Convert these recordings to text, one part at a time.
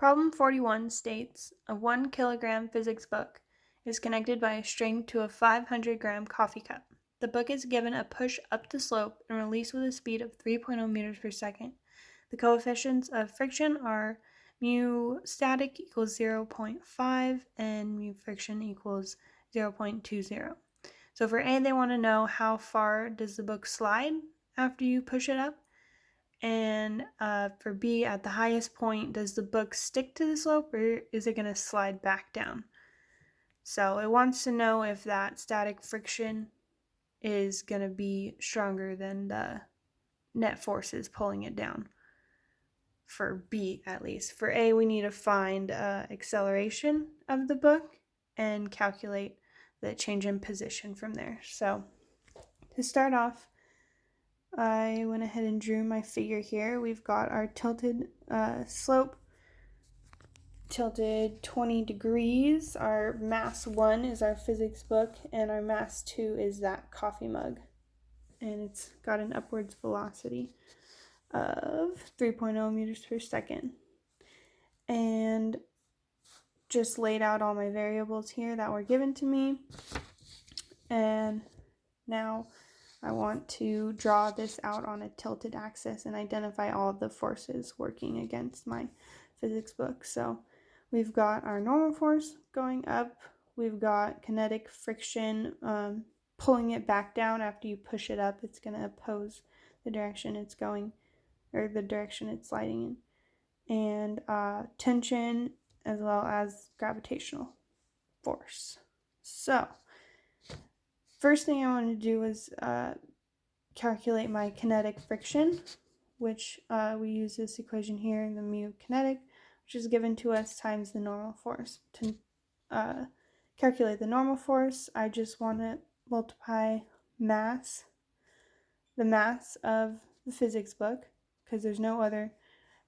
Problem 41 states a 1 kilogram physics book is connected by a string to a 500-gram coffee cup. The book is given a push up the slope and released with a speed of 3.0 meters per second. The coefficients of friction are mu static equals 0.5 and mu friction equals 0.20. So for A, they want to know how far does the book slide after you push it up. And for B, at the highest point, does the book stick to the slope or is it going to slide back down? So it wants to know if that static friction is going to be stronger than the net forces pulling it down. For B, at least. For A, we need to find acceleration of the book and calculate the change in position from there. So to start off, I went ahead and drew my figure here. We've got our tilted slope, tilted 20 degrees. Our mass 1 is our physics book, and our mass 2 is that coffee mug. And it's got an upwards velocity of 3.0 meters per second. And just laid out all my variables here that were given to me. And now I want to draw this out on a tilted axis and identify all of the forces working against my physics book. So we've got our normal force going up. We've got kinetic friction pulling it back down after you push it up. It's going to oppose the direction it's going, or the direction it's sliding in. And tension as well as gravitational force. So first thing I want to do is calculate my kinetic friction, which we use this equation here, the mu kinetic, which is given to us times the normal force. To calculate the normal force, I just want to multiply mass, the mass of the physics book, because there's no other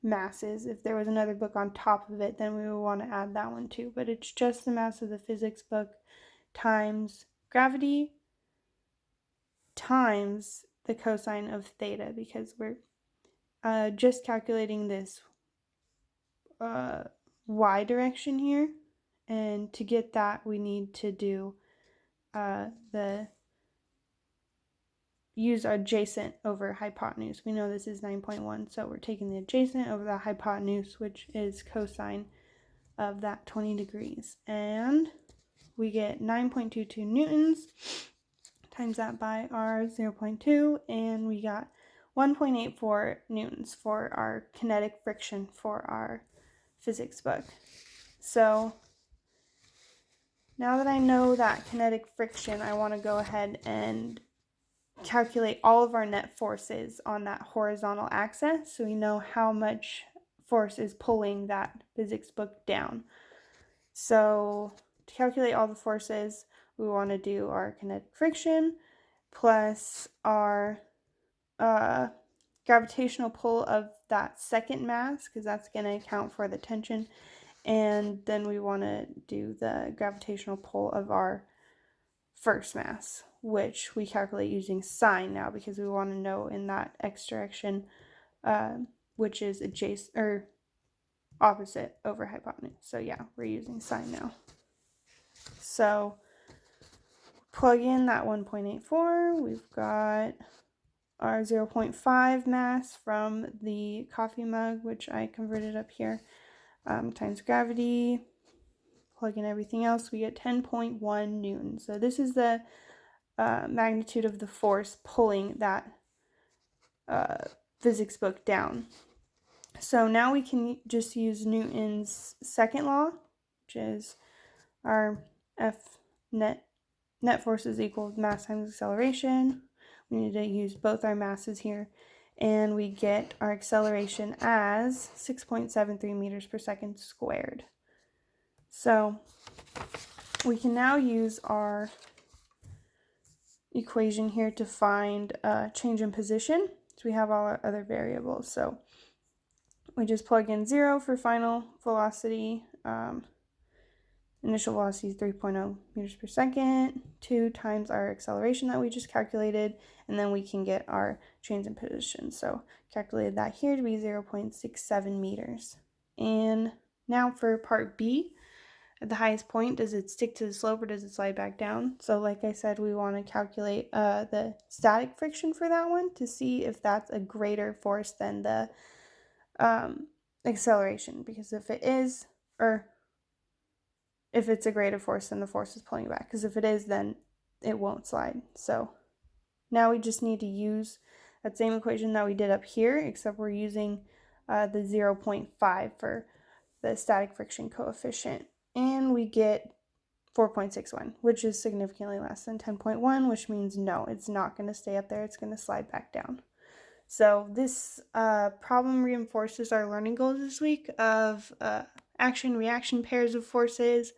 masses. If there was another book on top of it, then we would want to add that one too, but it's just the mass of the physics book times gravity times the cosine of theta, because we're just calculating this y direction here, and to get that we need to do use adjacent over hypotenuse. We know this is 9.1, so we're taking the adjacent over the hypotenuse, which is cosine of that 20 degrees, and we get 9.22 newtons. Times that by our 0.2, and we got 1.84 newtons for our kinetic friction for our physics book. So now that I know that kinetic friction, I want to go ahead and calculate all of our net forces on that horizontal axis, so we know how much force is pulling that physics book down. So to calculate all the forces, we want to do our kinetic friction plus our gravitational pull of that second mass, because that's going to account for the tension, and then we want to do the gravitational pull of our first mass, which we calculate using sine now, because we want to know in that x direction, which is adjacent or opposite over hypotenuse. So yeah, we're using sine now. So plug in that 1.84. We've got our 0.5 mass from the coffee mug, which I converted up here, times gravity. Plug in everything else, we get 10.1 newtons. So this is the magnitude of the force pulling that physics book down. So now we can just use Newton's second law, which is our F net force is equal to mass times acceleration. We need to use both our masses here, and we get our acceleration as 6.73 meters per second squared. So we can now use our equation here to find change in position. So we have all our other variables. So we just plug in 0 for final velocity. Initial velocity is 3.0 meters per second, 2 times our acceleration that we just calculated, and then we can get our change in position. So calculated that here to be 0.67 meters. And Now for part B, at the highest point, does it stick to the slope or does it slide back down? So like I said, we want to calculate the static friction for that one to see if that's a greater force than the acceleration, because if it is, or if it's a greater force, then the force is pulling it back, because if it is, then it won't slide. So now we just need to use that same equation that we did up here, except we're using the 0.5 for the static friction coefficient, and we get 4.61, which is significantly less than 10.1, which means no, it's not going to stay up there, it's going to slide back down. So this problem reinforces our learning goals this week of action-reaction pairs of forces,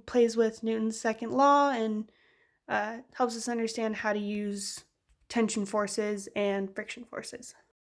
plays with Newton's second law, and helps us understand how to use tension forces and friction forces.